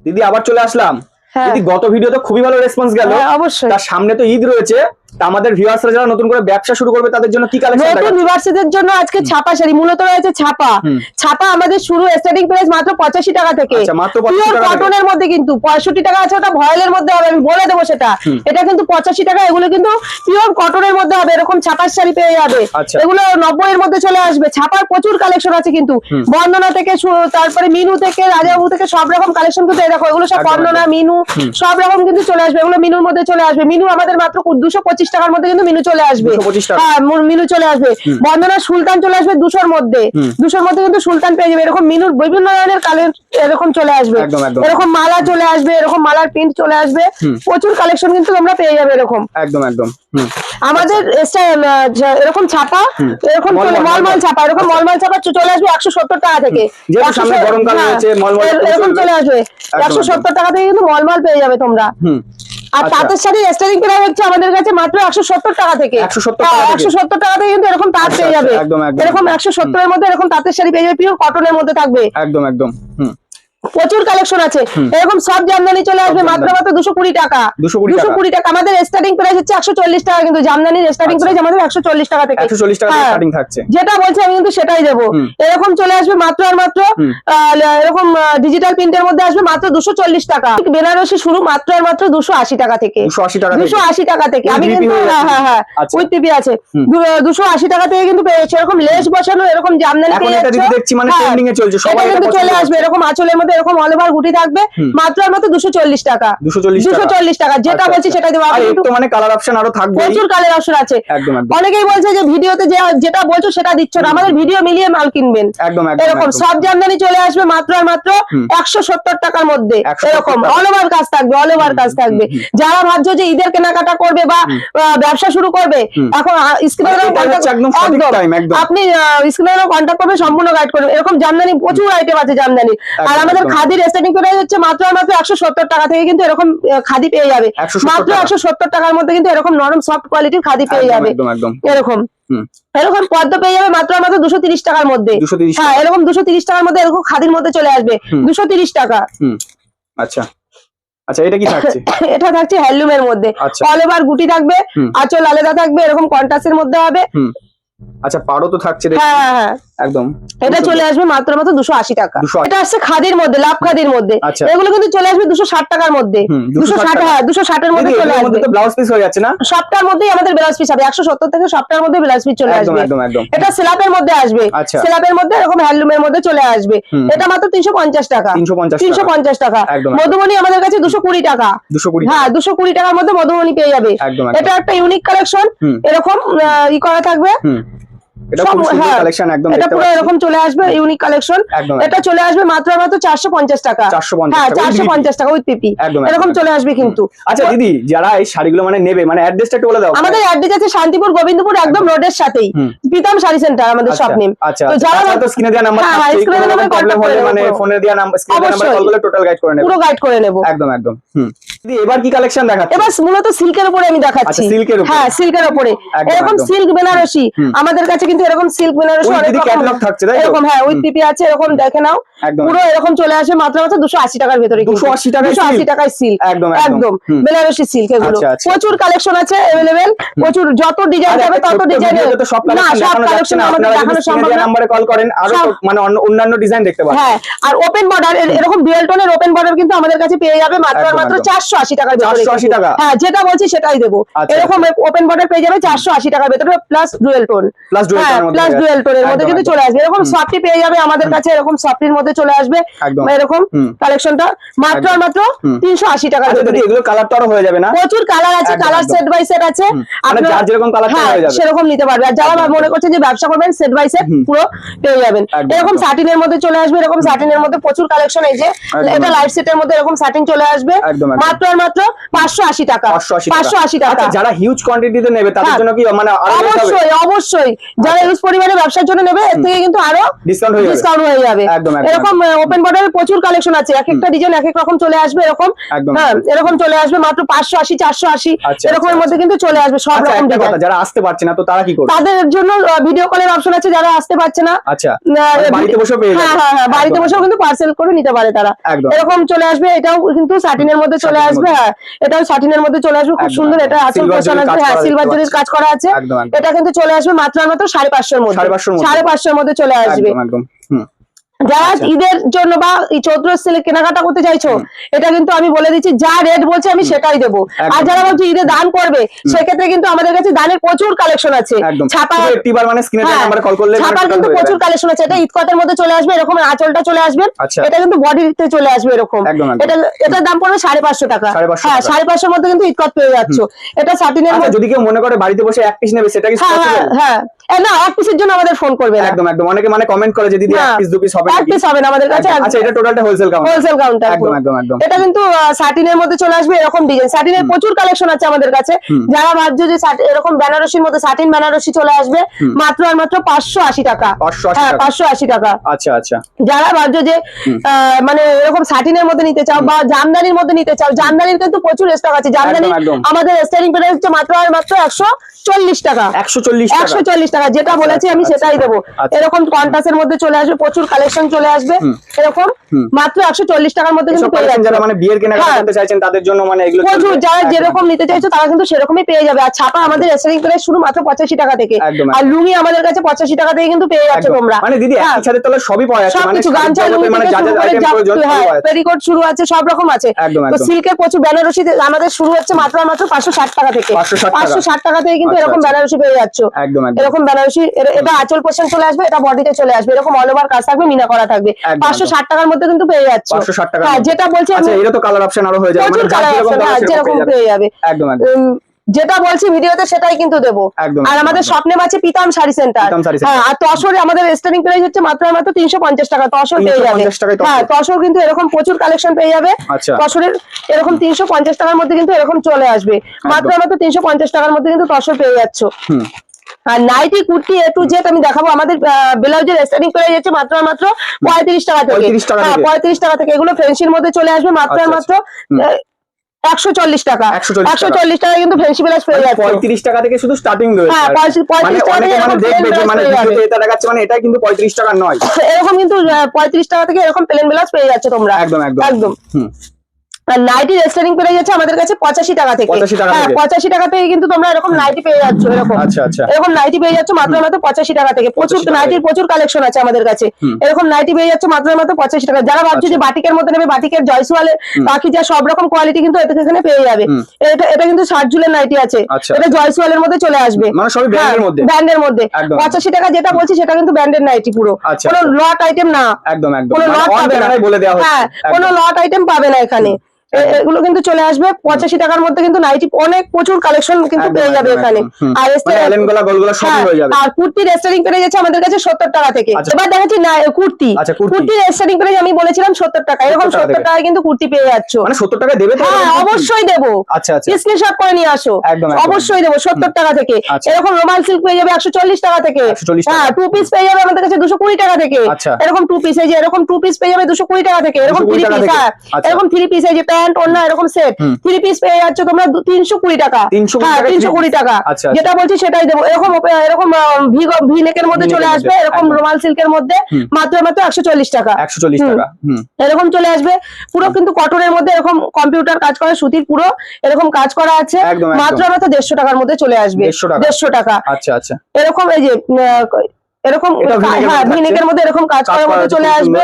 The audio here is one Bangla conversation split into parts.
দিদি আবার চলে আসলাম। হ্যাঁ। দিদি গত ভিডিওতে খুবই ভালো রেসপন্স গেল। অবশ্যই। তার সামনে তো ঈদ রয়েছে, তা আমাদের ভিউয়ার্সরা যারা নতুন করে ব্যবসা শুরু করবে তাদের জন্য কি কালেকশন নতুন ভিউয়ার্সদের জন্য আজকে ছাপা শাড়ি মূলত রয়েছে ছাপা। ছাপা আমাদের শুরু স্টার্টিং প্রাইস মাত্র 85 টাকা থেকে। আচ্ছা, মাত্র 85 পিওর টাকা কটনের মধ্যে কিন্তু 65 টাকা আছে, ওটা ভয়েলের মধ্যে হবে, আমি বলে দেবো সেটা। এটা কিন্তু 85 টাকা, এগুলো কিন্তু পিওর কটনের মধ্যে হবে, এরকম ছাপার শাড়ি পেয়ে যাবে। আচ্ছা। এগুলো 90 এর মধ্যে চলে আসবে। ছাপার প্রচুর কালেকশন আছে কিন্তু, বন্দনা থেকে তারপরে মিনু থেকে রাজাবু থেকে সব রকম কালেকশন কিন্তু দেখো, এগুলো সব বন্দনা মিনু সব রকম কিন্তু চলে আসবে। এগুলো মিনুর মধ্যে চলে আসবে। মিনু আমাদের মাত্র 225 টাকার মধ্যে কিন্তু মিনু চলে আসবে। 225 টাকা। হ্যাঁ, মিনু চলে আসবে। বন্দনা সুলতান চলে আসবে 200 এর মধ্যে। 200 এর মধ্যে কিন্তু সুলতান পেয়ে যাবে। এরকম মিনুর বিভিন্ন ধরনের কালেকশন এরকম চলে আসবে। এরকম মালা চলে আসবে, এরকম মালার প্রিন্ট চলে আসবে। প্রচুর কালেকশন কিন্তু তোমরা পেয়ে যাবে এরকম। একদম একদম। আমাদের এরকম ছাপা, এরকম মলমল ছাপা, এরকম মলমল ছাপা চলে আসবে 170 টাকা থেকে। সামনে গরমকাল রয়েছে, মলমল এরকম চলে আসবে 170 টাকা থেকে কিন্তু মলমল পেয়ে যাবে তোমরা। আর তাঁতের শাড়ি স্টার্টিং প্রাইস হচ্ছে আমাদের কাছে মাত্র 170 টাকা থেকে। 170 টাকা থেকে কিন্তু এরকম তাঁত পেয়ে যাবে। এরকম 170 এর মধ্যে এরকম তাঁতের শাড়ি পেয়ে যাবে, পিওর কটনের মধ্যে থাকবে। একদম একদম। প্রচুর কালেকশন আছে। এরকম সব জামদানি চলে আসবে মাত্র 220 টাকা। 220 টাকা। আমাদের স্টার্টিং প্রাইস হচ্ছে 140 টাকা, কিন্তু জামদানির স্টার্টিং প্রাইস আমাদের 140 টাকা থেকে। 140 টাকা থেকে স্টার্টিং থাকছে। যেটা বলছি আমি কিন্তু সেটাই দেবো। এরকম চলে আসবে মাত্র আর মাত্র এরকম ডিজিটাল প্রিন্টের মধ্যে আসবে মাত্র 240 টাকা। বেনারসি শুরু মাত্র আর মাত্র 280 টাকা থেকে। 280 টাকা থেকে। আমি কিন্তু হ্যাঁ উইথ পিপি আছে। 280 টাকা থেকে কিন্তু পেয়েছি। এরকম লেস বসানো এরকম জামদানি পেয়ে যাচ্ছে। এটা দেখছি মানে ট্রেন্ডিং এ চলছে, সবাই এটা চলে আসবে। এরকম আঁচলের মধ্যে এরকম অল ওভার গুটি থাকবে মাত্র আর মাত্র 240 টাকা। 240 টাকা। যেটা বলছি সেটাই দেবো। আর একটু মানে কালার অপশন আরো থাকবে, প্রচুর কালার অপশন আছে। অনেকেই বলছে যে ভিডিওতে যেটা বলছো সেটা দিচ্ছ না, আমাদের ভিডিও মিলিয়ে মাল কিনবেন। এরকম সব জামদানি চলে আসবে মাত্র আর মাত্র 170 টাকার মধ্যে। এরকম অল ওভার কাজ থাকবে, অল ওভার কাজ থাকবে। যারা ভাবছো যে ঈদের কেনাকাটা করবে বা ব্যবসা শুরু করবে, এখন স্ক্রিনে আপনি স্ক্রিনে কন্ট্যাক্ট করবে, সম্পূর্ণ গাইড করবে। এরকম জামদানি প্রচুর আইটেম আছে জামদানি। আর আমাদের খাদির স্টার্টিং প্রাইস হচ্ছে মাত্র আর মাত্র 170 টাকা থেকে কিন্তু এরকম খাদি পেয়ে যাবে। মাত্র 170 টাকার মধ্যে কিন্তু এরকম নরম সফট কোয়ালিটির খাদি পেয়ে যাবে। এরকম এরকম পদ্ম পেয়ে যাবে মাত্র মাত্র 230 টাকার মধ্যে। হ্যাঁ, এরকম 230 টাকার মধ্যে এরকম খাদির মধ্যে চলে আসবে 230 টাকা। আচ্ছা আচ্ছা, এটা কি থাকছে? এটা থাকছে হ্যান্ডলুমের মধ্যে। অল ওভার গুটি থাকবে, আঁচল আলাদা থাকবে, এরকম কন্ট্রাস্টের মধ্যে হবে। আচ্ছা, পাড়ও তো থাকছে। হ্যাঁ একদম। এটা চলে আসবে মাত্র মাত্র 280 টাকা। এটা আসছে খাদির মধ্যে, লাভ খাদির মধ্যে। এগুলো কিন্তু চলে আসবে 260 টাকার মধ্যে। 260, হ্যাঁ 260 এর মধ্যে চলে আসবে। তো ব্লাউজ পিস হয়ে যাচ্ছে না? সবটার মধ্যেই আমাদের ব্লাউজ পিস হবে। 170 থেকে সবটার মধ্যে ব্লাউজ পিস চলে আসবে। এটা সেলাপের মধ্যে আসবে। সেলাপের মধ্যে এরকম হ্যান্ডলুমের মধ্যে চলে আসবে। এটা মাত্র 350 টাকা। 350 টাকা। মধুমণি আমাদের কাছে 220 টাকা। হ্যাঁ, 220 টাকার মধ্যে মধুমণি পেয়ে যাবে। এটা একটা ইউনিক কালেকশন। এরকম ই করা থাকবে। এটা পুরো এরকম চলে আসবে ইউনিক কালেকশন। এটা চলে আসবে মাত্র মাত্র 450 টাকা। হ্যাঁ, 450 টাকা উইথ পিপি। এরকম চলে আসবে কিন্তু। আচ্ছা দিদি, যারা এই শাড়িগুলো মানে নেবে, মানে অ্যাড্রেসটা একটু বলে দাও। আমাদের অ্যাড্রেস আছে শান্তিপুর গোবিন্দপুর, একদম রোডের সাথেই প্রীতম শাড়ি সেন্টার আমাদের শপ নেম। তো যারা তো স্ক্রিনে দেওয়া নাম্বার, হ্যাঁ স্ক্রিনে দেওয়া প্রবলেম হলে মানে ফোনে দেওয়া নাম্বার, স্ক্রিনে নাম্বার কল করলে টোটাল গাইড করে নেব, পুরো গাইড করে নেব। একদম একদম। দিদি এবার কি কালেকশন দেখাচ্ছি? এবার মূলত সিল্কের উপরে আমি দেখাচ্ছি। হ্যাঁ, সিল্কের উপরে এরকম সিল্ক বেনারসি আমাদের কাছে কিন্তু এরকম সিল্ক বেনারসি অনেক ক্যাটালগ থাকছে, তাই তো? এরকম হ্যাঁ উইথ পিপি আছে। এরকম দেখে নাও, পুরো এরকম চলে আসে মাত্র মাত্র 280 টাকার ভিতরে। 280 টাকায় সিল্ক। একদম একদম বেনারসি সিল্ক। এগুলো প্রচুর কালেকশন আছে अवेलेबल। প্রচুর যত ডিজাইন হবে তত ডিজাইন। না, সব কালেকশন আমাদের দেখানো সম্ভব না। নম্বরে কল করেন, আরো মানে অন্যান্য ডিজাইন দেখতে পাবেন। হ্যাঁ, আর ওপেন বর্ডার এরকম ডুয়াল টোনের ওপেন বর্ডার কিন্তু আমাদের কাছে পেয়ে যাবে মাত্র মাত্র 480 টাকার ভিতরে। 480 টাকা। হ্যাঁ, যেটা বলছি সেটাই দেব। এরকম ওপেন বর্ডার পেয়ে যাবে 480 টাকার ভিতরে plus dual tone. Plus dual টোনের মধ্যে কিন্তু চলে আসবে। এরকম সফটি পেয়ে যাবে আমাদের কাছে। এরকম সফটির মধ্যে চলে আসবে এরকম কালেকশনটা মাত্র মাত্র 380 টাকার ভিতরে। এগুলো কালার তো আরো হয়ে যাবে না? প্রচুর কালার আছে, কালার সেট বাই সেট আছে। আপনারা যার যেরকম কালার হয়ে যাবে সেরকম নিতে পারবে। আর যারা মনে করছেন যে ব্যবসা করবেন, সেট বাই সেট পুরো পেয়ে যাবেন। এরকম সাটিনের মধ্যে চলে আসবে। এরকম সাটিনের মধ্যে প্রচুর কালেকশন। এই যে এটা লাইট সেটের মধ্যে এরকম সাটিন চলে আসবে মাত্র আর মাত্র 580 টাকা। 580 টাকা। আচ্ছা, যারা হিউজ কোয়ান্টিটিতে নেবে তাদের জন্য কি মানে অবশ্যই অবশ্যই যারা হিউজ পরিমাণে ব্যবসার জন্য নেবে এর থেকে কিন্তু আরো ডিসকাউন্ট হয়ে যাবে। এরকম ওপেন বর্ডারের প্রচুর কালেকশন আছে, এক একটা ডিজাইন এক এক রকম চলে আসবে, এরকম এরকম চলে আসবে মাত্র 580 480 এরকমের মধ্যে কিন্তু চলে আসবে সব রকম ডিজাইন। যারা আসতে পারছে না তো তারা কি করবে? তাদের জন্য ভিডিও কলের অপশন আছে, যারা আসতে পারছে না আচ্ছা বাড়িতে বসে পেয়ে যাবে। হ্যাঁ বাড়িতে বসেও কিন্তু পার্সেল করে নিতে পারে তারা। এরকম চলে আসবে, এটাও কিন্তু সাটিনের মধ্যে চলে আসবে। হ্যাঁ এটাও সাটিনের মধ্যে চলে আসবে, খুব সুন্দর। এটা আঁচল পোষণ আছে, হ্যাঁ সিলভার জরির কাজ করা আছে। এটা কিন্তু চলে আসবে মাত্র 550 এর মধ্যে, 550 এর মধ্যে চলে আসবে। যারা ঈদের জন্য বা এই চৈত্র সেলে কেনাকাটা করতে চাইছো, এটা কিন্তু আমি বলে দিচ্ছি যা রেট বলছে আমি সেটাই দেবো। আর যারা ভাবছে ঈদে দান করবে সেক্ষেত্রে কিন্তু আমাদের কাছে দানের প্রচুর কালেকশন আছে। ছাপার কিন্তু প্রচুর কালেকশন আছে। এটা ঈদকতের মধ্যে চলে আসবে, এরকম আঁচলটা চলে আসবে, এটা কিন্তু বডিতে চলে আসবে এরকম। এটার দাম পড়বে 550 টাকা। হ্যাঁ 550 এর মধ্যে কিন্তু ঈদকত পেয়ে যাচ্ছ। এটা সাটিনের মধ্যে। যদি কেউ মনে করে বাড়িতে বসে এক পিস নেবে সেটা কি? হ্যাঁ না, এক পিসের জন্য আমাদের ফোন করবে। একদম একদম। অনেকে মানে কমেন্ট করে যে দিদি এক পিস দু পিস হবে এক পিস হবে না আমাদের কাছে। আচ্ছা এটা টোটালটা হোলসেল কাউন্টার। একদম একদম একদম। এটা কিন্তু সাটিনের মধ্যে চলে আসবে, এরকম ডিজাইন। সাটিনের প্রচুর কালেকশন আছে আমাদের কাছে। যারা ভাবছো যে এরকম বেনারসির মধ্যে সাটিন বেনারসি চলে আসবে মাত্র আর মাত্র 580 টাকা। হ্যাঁ 580 টাকা। আচ্ছা আচ্ছা। যারা ভাবছো যে মানে এরকম সাটিনের মধ্যে নিতে চাও বা জামদানির মধ্যে নিতে চাও, জামদানির কিন্তু প্রচুর স্টক আছে। জামদানি আমাদের স্টার্টিং প্রাইস হচ্ছে মাত্র আর মাত্র 140 টাকা। 140 টাকা যেটা বলেছি আমি সেটাই দেবো। এরকম কন্ট্রাস্টের মধ্যে চলে আসবে, প্রচুর কালেকশন চলে আসবে এরকম মাত্র 140 টাকার মধ্যে কিন্তু পেয়ে যাবে। যারা মানে বিয়ের কেনাকাটা করতে চাইছেন তাদের জন্য মানে এগুলো প্রচুর, যারা যেরকম নিতে চাইছো তারা কিন্তু সেরকমই পেয়ে যাবে। আর ছাপা আমাদের স্টার্টিং প্রাইস শুরু মাত্র 85 টাকা থেকে। আর লুঙ্গি আমাদের কাছে 85 টাকা থেকে কিন্তু পেয়ে যাচ্ছে তোমরা। মানে দিদি একই ছাদের তলায় সবই পাওয়া যাচ্ছে, মানে গামছা লুঙ্গি থেকে শুরু করে পেরিকোট শুরু আছে, সব রকম আছে। তো সিল্কের প্রচুর বেনারসি আমাদের শুরু হচ্ছে মাত্র আর মাত্র 560 টাকা থেকে। 560 টাকা থেকে কিন্তু এরকম বেনারসি পেয়ে যাচ্ছ। এরকম বেনারসি, এটা আঁচল পোষণ চলে আসবে, এটা বডিতে চলে আসবে, এরকম অল ওভার কাজ থাকবে, মিনা করা থাকবে। 560 টাকার মধ্যে কিন্তু পেয়ে যাচ্ছ। 560 টাকা। হ্যাঁ যেটা বলছি আচ্ছা এটা তো কালার অপশন আরো হয়ে যাবে, মানে যেরকম পেয়ে যাবে। একদম একদম। যেটা বলছি ভিডিওতে সেটাই কিন্তু দেবো। আর আমাদের স্বপ্নে আছে পিতাম শাড়ি সেন্টার। হ্যাঁ আর তসরে আমাদের স্টার্টিং প্রাইস হচ্ছে মাত্র 350 টাকা। তসর পেয়ে যাবে। হ্যাঁ তসর কিন্তু এরকম প্রচুর কালেকশন পেয়ে যাবে। তসরের এরকম 350 টাকার মধ্যে কিন্তু এরকম চলে আসবে। মাত্র 350 টাকার মধ্যে কিন্তু তসর পেয়ে যাচ্ছ। আর nightie kurti A to Z আমি দেখাবো। আমাদের ব্লাউজের স্টার্টিং প্রাইস হচ্ছে মাত্র 35 টাকা থেকে। 35 টাকা থেকে। এগুলো ফ্যান্সির মধ্যে চলে আসবে মাত্র 140 টাকা। 140 টাকা কিন্তু ফ্যান্সি ব্লাউজ পেয়ে যাচ্ছে। 35 টাকা থেকে শুধু স্টার্টিং রয়েছে। হ্যাঁ 35 টাকা থেকে মানে দেখবে যে মানে ভিডিওতে এটা দেখাচ্ছে মানে এটা কিন্তু 35 টাকা নয়। এরকম কিন্তু 35 টাকা থেকে এরকম প্লেন ব্লাউজ পেয়ে যাচ্ছে তোমরা। একদম একদম একদম। আর নাইটি স্টার্টিং প্রাইস আছে আমাদের কাছে 85 টাকা থেকে। 85 টাকা থেকে কিন্তু তোমরা এরকম নাইটি পেয়ে যাচ্ছ। এরকম এরকম নাইটি পেয়ে যাচ্ছ মাত্র 85 টাকা থেকে। প্রচুর নাইটির প্রচুর কালেকশন আছে আমাদের কাছে। এরকম নাইটি পেয়ে যাচ্ছ মাত্র 85 টাকা। যারা ভাবছো যে বাটিকের মধ্যে নেবে, বাটিকের জয়সওয়ালের বাকি যা সব রকম কোয়ালিটি কিন্তু এখানে পেয়ে যাবে। এটা কিন্তু 60 ঝুলের নাইটি আছে, এটা জয়সওয়ালের মধ্যে চলে আসবে, মানে সবই ব্র্যান্ডের মধ্যে। 85 টাকা যেটা বলছি সেটা কিন্তু ব্র্যান্ডের নাইটি পুরো, কোনো লট আইটেম না। একদম একদম। কোনো লট পাবে না, বলে দেওয়া হচ্ছে। হ্যাঁ কোনো লট আইটেম পাবে না এখানে। এগুলো কিন্তু চলে আসবে 85 টাকার মধ্যে কিন্তু নাইটি অনেক প্রচুর কালেকশন কিন্তু পেয়ে যাবে এখানে। আর আর কুর্তির স্টার্টিং প্রাইস আছে আমাদের কাছে 70 টাকা থেকে। এবার দেখাচ্ছি না কুর্তি। কুর্তির স্টার্টিং প্রাইস আমি বলেছিলাম 70 টাকা। এরকম 70 টাকায় কিন্তু কুর্তি পেয়ে যাচ্ছ। মানে 70 টাকা দেবে তো? হ্যাঁ অবশ্যই দেবো। আচ্ছা আচ্ছা স্ক্রিনশট করে নিয়ে আসো। অবশ্যই দেবো 70 টাকা থেকে। এরকম রোমাল সিল্ক পেয়ে যাবে 140 টাকা থেকে। হ্যাঁ টু পিস পেয়ে যাবে আমাদের কাছে 220 টাকা থেকে। এরকম টু পিস এই যে এরকম টু পিস পেয়ে যাবে 220 টাকা থেকে। এরকম থ্রি পিস, হ্যাঁ এরকম থ্রি পিস এই যে প্যান্ট ওড়না এরকম সেট থ্রি পিস পেয়ে যাচ্ছ তোমরা 320 টাকা। হ্যাঁ 320 টাকা। যেটা বলছি সেটাই দেবো। এরকম এরকম ভি নেকের মধ্যে চলে আসবে, এরকম রোমাল সিল্কের মধ্যে মাত্র 140 টাকা। 140 টাকা এরকম চলে আসবে। পুরো কিন্তু কটনের মধ্যে এরকম কম্পিউটার কাজ করা, সুতির পুরো এরকম কাজ করা আছে। মাত্র 150 টাকার মধ্যে চলে আসবে। 150 টাকা। আচ্ছা আচ্ছা। এরকম এই যে এরকম ভিনেকের মধ্যে এরকম কাজ করার মধ্যে চলে আসবে।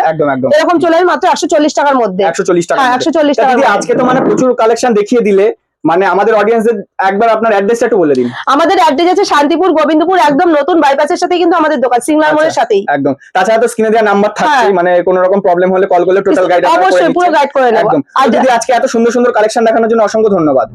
এরকম চলে আসবে মাত্র 140 টাকার মধ্যে। 140 টাকা। 140 টাকা। আজকে তো মানে প্রচুর কালেকশন দেখিয়ে দিলে, মানে আমাদের অডিয়েন্সদের একবার আপনার অ্যাড্রেসটা একটু বলে দিন। আমাদের অ্যাড্রেস আছে শান্তিপুর গোবিন্দপুর, একদম নতুন বাইপাসের সাথেই কিন্তু আমাদের দোকান, সিগন্যাল মোড়ের সাথেই। একদম। তাছাড়া তো স্ক্রিনে দেওয়া নাম্বার থাকছে, মানে কোনো রকম প্রবলেম হলে কল করলে টোটাল গাইড অবশ্যই পুরো গাইড করে নেব। একদম। আর যদি আজকে এত সুন্দর সুন্দর কালেকশন দেখানোর জন্য অসংখ্য ধন্যবাদ।